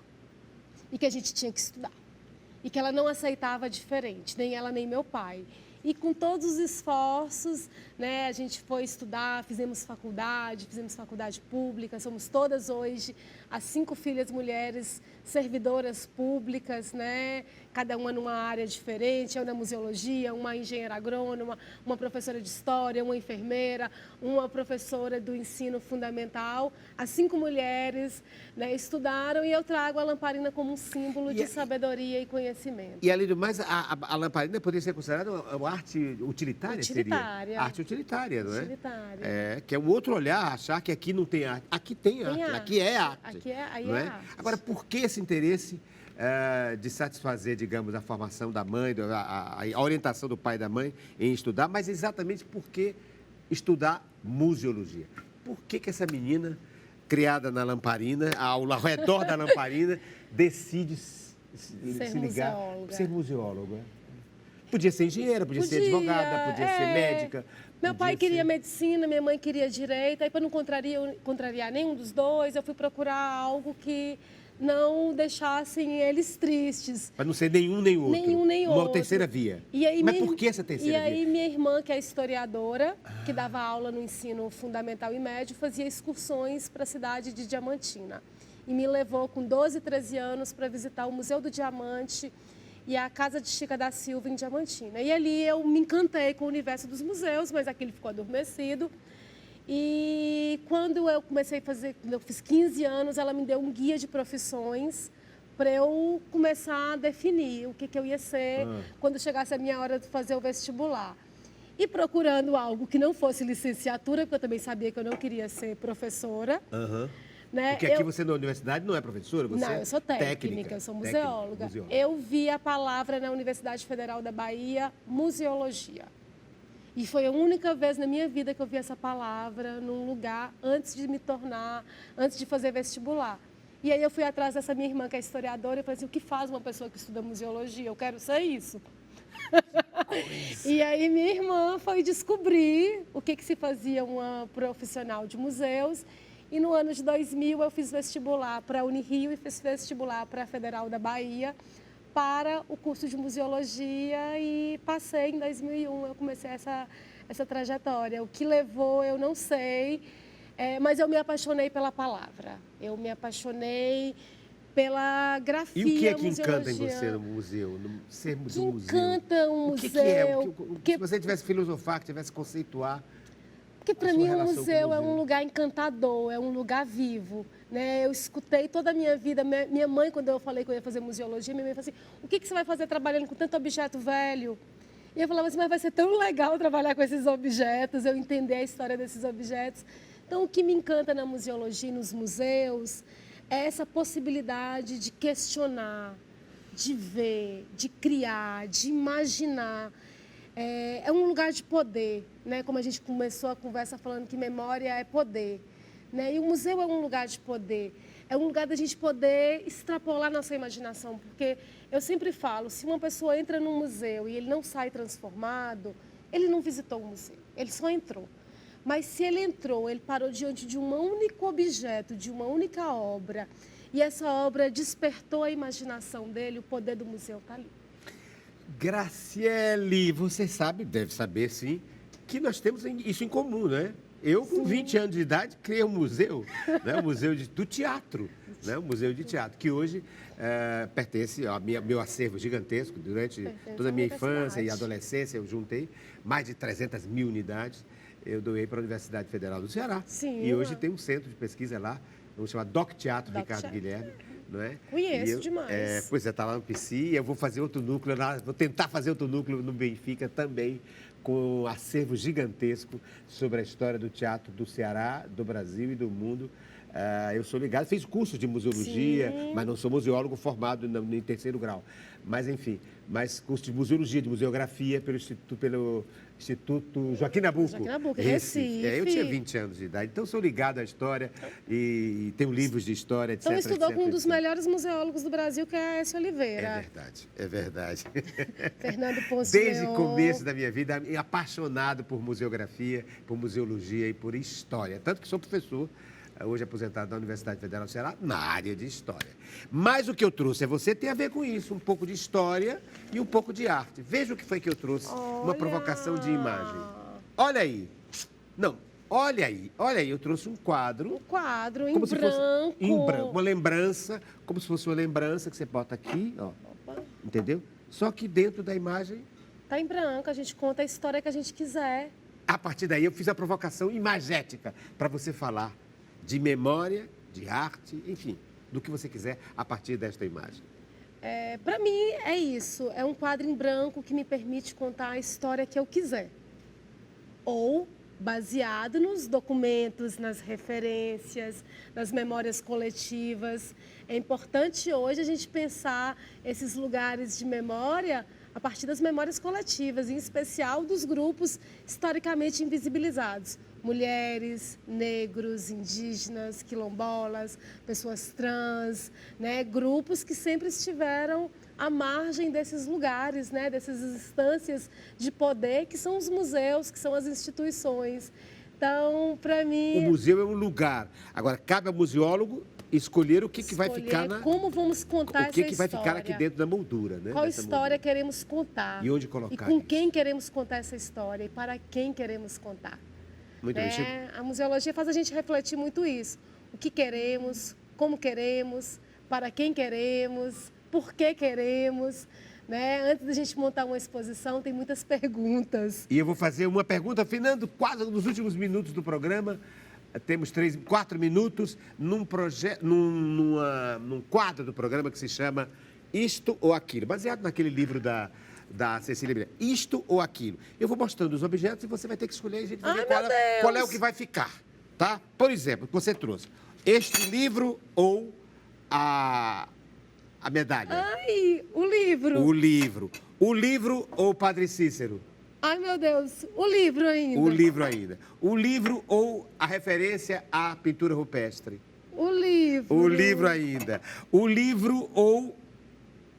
e que ela não aceitava diferente, nem ela nem meu pai. E com todos os esforços, né, a gente foi estudar, fizemos faculdade pública, somos todas hoje as 5 filhas mulheres servidoras públicas, né, cada uma numa área diferente, eu na museologia, uma engenheira agrônoma, uma professora de história, uma enfermeira, uma professora do ensino fundamental. As 5 mulheres, né, estudaram e eu trago a lamparina como um símbolo de sabedoria e conhecimento. E, além do mais, a lamparina poderia ser considerada uma arte utilitária? Utilitária. Seria? Arte utilitária, não é? Utilitária. É, que é um outro olhar, achar que aqui não tem arte. Aqui tem arte, aqui é arte. Aqui é, não é é? arte. Agora, por que esse interesse de satisfazer, digamos, a formação da mãe, a orientação do pai e da mãe em estudar, mas exatamente por que estudar museologia? Por que essa menina, criada na lamparina, ao redor da lamparina, decide se ligar, ser museóloga? Podia ser engenheira, podia ser advogada, podia ser médica. Meu pai queria medicina, minha mãe queria direito. Aí, para não contrariar nenhum dos dois, eu fui procurar algo que não deixassem eles tristes. Para não ser nenhum nem outro. Nenhum nem outro. Uma terceira via. Mas por que essa terceira via? E aí minha irmã, que é historiadora, que dava aula no ensino fundamental e médio, fazia excursões para a cidade de Diamantina. E me levou com 12, 13 anos para visitar o Museu do Diamante e a Casa de Chica da Silva em Diamantina. E ali eu me encantei com o universo dos museus, mas aquele ficou adormecido. E quando eu comecei a fazer, eu fiz 15 anos, ela me deu um guia de profissões para eu começar a definir o que eu ia ser quando chegasse a minha hora de fazer o vestibular. E procurando algo que não fosse licenciatura, porque eu também sabia que eu não queria ser professora. Né? Porque aqui você na universidade não é professora? Você não, eu sou técnica, eu sou museóloga. Eu vi a palavra na Universidade Federal da Bahia, museologia. E foi a única vez na minha vida que eu vi essa palavra num lugar antes de fazer vestibular. E aí eu fui atrás dessa minha irmã, que é historiadora, e falei assim, o que faz uma pessoa que estuda museologia? Eu quero ser isso. E aí minha irmã foi descobrir o que se fazia uma profissional de museus. E no ano de 2000 eu fiz vestibular para a Unirio e fiz vestibular para a Federal da Bahia, para o curso de museologia, e passei em 2001, eu comecei essa trajetória. O que levou, eu não sei, mas eu me apaixonei pela palavra, eu me apaixonei pela grafia. E o que é que encanta em você no museu, no ser do museu? Encanta um museu. O que é? Se você tivesse filosofar, que tivesse conceituar. Porque para mim o museu é um lugar encantador, é um lugar vivo. Né? Eu escutei toda a minha vida. Minha mãe, quando eu falei que eu ia fazer museologia, minha mãe falou assim, o que você vai fazer trabalhando com tanto objeto velho? E eu falava assim, mas vai ser tão legal trabalhar com esses objetos, eu entender a história desses objetos. Então, o que me encanta na museologia e nos museus é essa possibilidade de questionar, de ver, de criar, de imaginar. É um lugar de poder, né? Como a gente começou a conversa falando que memória é poder. Né? E o museu é um lugar de poder, é um lugar da gente poder extrapolar nossa imaginação, porque eu sempre falo, se uma pessoa entra num museu e ele não sai transformado, ele não visitou o museu, ele só entrou. Mas se ele entrou, ele parou diante de um único objeto, de uma única obra, e essa obra despertou a imaginação dele, o poder do museu está ali. Graciele, você sabe, deve saber sim, que nós temos isso em comum, né? Eu, com 20 anos de idade, criei um museu, né? O Museu do Teatro, né? O Museu de Teatro, que hoje pertence ao meu acervo gigantesco. Durante toda a minha infância e adolescência, eu juntei mais de 300 mil unidades. Eu doei para a Universidade Federal do Ceará. Sim, e hoje tem um centro de pesquisa lá, vamos chamar Doc Teatro Ricardo Guilherme. Não é? Conheço demais. Pois é, está lá no PC. Eu vou fazer outro núcleo lá, vou tentar fazer outro núcleo no Benfica também, com um acervo gigantesco sobre a história do teatro do Ceará, do Brasil e do mundo. Eu sou ligado, fiz curso de museologia, mas não sou museólogo formado em terceiro grau. Mas, enfim, curso de museologia, de museografia pelo Instituto Joaquim Nabuco. Joaquim Nabuco, Recife. Eu tinha 20 anos de idade, então sou ligado à história e tenho livros de história, etc. Então estudou com um dos melhores museólogos do Brasil, que é a Aécio Oliveira. É verdade. Fernando Ponce Desde o começo da minha vida, apaixonado por museografia, por museologia e por história. Tanto que sou professor hoje aposentado da Universidade Federal do Ceará, na área de História. Mas o que eu trouxe é você tem a ver com isso, um pouco de História e um pouco de arte. Veja o que foi que eu trouxe, uma provocação de imagem. Olha aí. Não, olha aí, eu trouxe um quadro. Um quadro em como se branco. fosse em branco, uma lembrança, como se fosse uma lembrança que você bota aqui, ó. Opa. Entendeu? Só que dentro da imagem, Tá em branco, a gente conta a história que a gente quiser. a partir daí eu fiz a provocação imagética para você falar de memória, de arte, enfim, do que você quiser a partir desta imagem. Para mim é isso, é um quadro em branco que me permite contar a história que eu quiser. Ou baseado nos documentos, nas referências, nas memórias coletivas. É importante hoje a gente pensar esses lugares de memória a partir das memórias coletivas, em especial dos grupos historicamente invisibilizados. Mulheres, negros, indígenas, quilombolas, pessoas trans, né? Grupos que sempre estiveram à margem desses lugares, né? Dessas instâncias de poder que são os museus, que são as instituições. Então, para mim... O museu é um lugar. Agora, cabe ao museólogo escolher o que vai ficar na... Como vamos contar essa história. O que vai ficar aqui dentro da moldura, né? Qual história queremos contar. E onde colocar E com isso? quem queremos contar essa história e para quem queremos contar. Muito bem, Chico. A museologia faz a gente refletir muito isso. O que queremos, como queremos, para quem queremos, por que queremos. Né? Antes da gente montar uma exposição, tem muitas perguntas. E eu vou fazer uma pergunta, finando quase nos últimos minutos do programa. Temos 4 minutos num quadro do programa que se chama Isto ou Aquilo, baseado naquele livro da Cecília Meirelles. Isto ou Aquilo. Eu vou mostrando os objetos e você vai ter que escolher e a gente vai ver qual é o que vai ficar, tá? Por exemplo, o que você trouxe. Este livro ou a medalha? Ai, o livro. O livro. O livro ou o Padre Cícero? Ai, meu Deus, o livro ainda. O livro ainda. O livro ou a referência à pintura rupestre? O livro. O livro ainda. O livro ou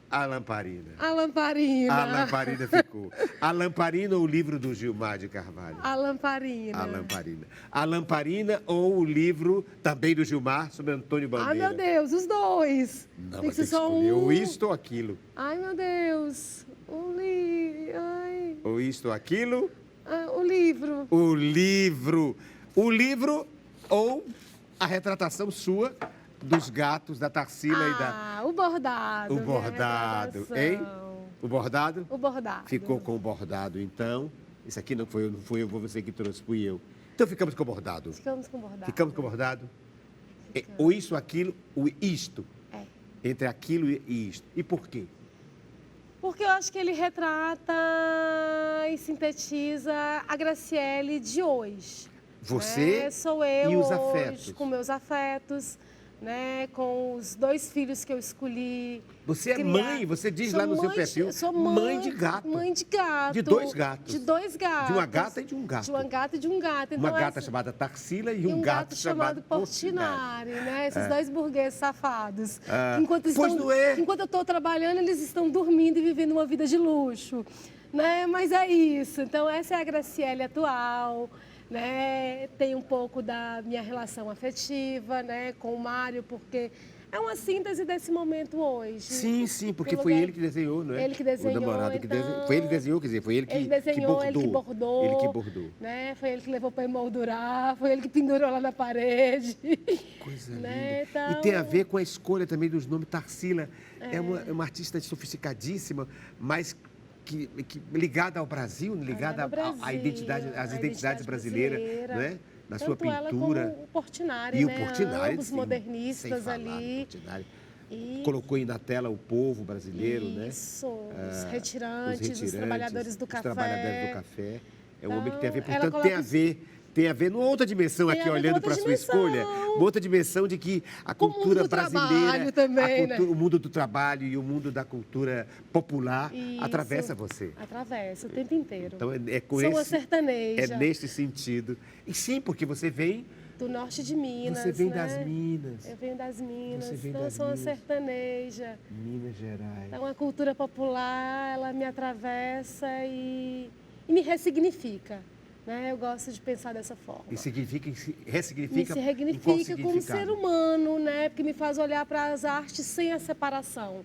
a lamparina? A lamparina. A lamparina ficou. A lamparina ou o livro do Gilmar de Carvalho? A lamparina. A lamparina. A lamparina ou o livro também do Gilmar sobre Antônio Bandeira? Ai, meu Deus, os dois. Não, tem vai ter que só escolher um. ou isto ou aquilo. Ai, meu Deus. O livro. Ai. Ou isto ou aquilo? Ah, o livro. O livro. O livro ou a retratação dos gatos, da Tarsila e da... O bordado. O bordado, hein? O bordado? O bordado. Ficou com o bordado, então. Isso aqui não foi eu, foi você que trouxe, fui eu. Então ficamos com o bordado. Ficamos com o bordado. Ficamos com o bordado? Ou isso, aquilo, o isto. É. Entre aquilo e isto. E por quê? Porque eu acho que ele retrata e sintetiza a Graciele de hoje. Você né? Sou eu e os hoje, afetos. com meus afetos, né? Com os 2 filhos que eu escolhi. Você é mãe, você diz lá no seu perfil, sou mãe de gato. Mãe de gato. De 2 gatos. De 2 gatos. De uma gata e de um gato. De uma gata e de um gato. Então, Uma gata chamada Tarsila e um gato chamado Portinari, né? Esses 2 burgueses safados. Pois Enquanto eu estou trabalhando, eles estão dormindo e vivendo uma vida de luxo. Né? Mas é isso. Então, essa é a Graciele atual. Né? Tem um pouco da minha relação afetiva, né? Com o Mário, porque é uma síntese desse momento hoje. Sim, porque foi ele que desenhou, não é? Ele que desenhou, o namorado que desenhou. Foi ele que desenhou, quer dizer, foi ele que desenhou, bordou. ele que bordou. Ele que bordou. Né? Foi ele que levou para emoldurar, foi ele que pendurou lá na parede. Coisa né? linda. Então... E tem a ver com a escolha também dos nomes. Tarsila é uma artista sofisticadíssima, mas que ligada ao Brasil, ligada às identidades brasileiras, né? Na sua pintura. Ela como o Portinari, e né? o Portinari, Ambos sim, modernistas sem falar, ali. Portinari. E... Colocou aí na tela o povo brasileiro, né? Isso, os retirantes, os trabalhadores do café. Os trabalhadores do café. É um homem que tem a ver, Então, portanto, tem a ver numa outra dimensão aqui, olhando para a sua escolha, uma outra dimensão de que a cultura brasileira, também, o mundo do trabalho e o mundo da cultura popular atravessa você. Atravessa o tempo inteiro. Então, Sou uma sertaneja. É nesse sentido. E sim, porque você vem... Do norte de Minas, Você vem né? das Minas. Eu venho das Minas, então eu sou uma sertaneja. Minas Gerais. Então, a cultura popular, ela me atravessa e me ressignifica. Né? Eu gosto de pensar dessa forma. E significa, ressignifica Me se significa como ser humano, né? Porque me faz olhar para as artes sem a separação.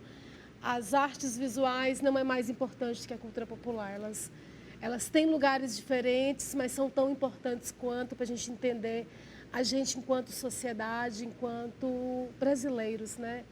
As artes visuais não é mais importante que a cultura popular. Elas têm lugares diferentes, mas são tão importantes quanto para a gente entender a gente enquanto sociedade, enquanto brasileiros, né?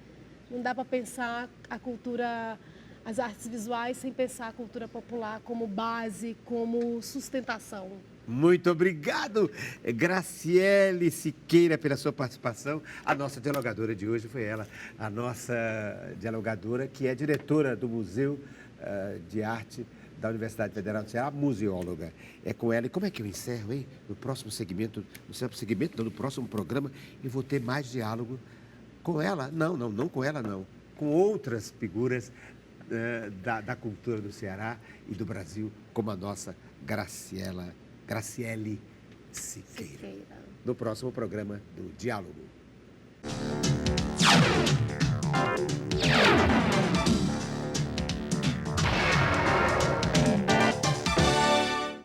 Não dá para pensar a cultura, as artes visuais sem pensar a cultura popular como base, como sustentação. Muito obrigado, Graciele Siqueira, pela sua participação. A nossa dialogadora de hoje foi ela, a nossa dialogadora, que é diretora do Museu de Arte da Universidade Federal do Ceará, museóloga. É com ela. E como é que eu encerro, hein? No próximo segmento, no próximo programa, eu vou ter mais diálogo com ela. Não com ela, não. Com outras figuras da cultura do Ceará e do Brasil, como a nossa Graciele Siqueira. No próximo programa do Diálogo.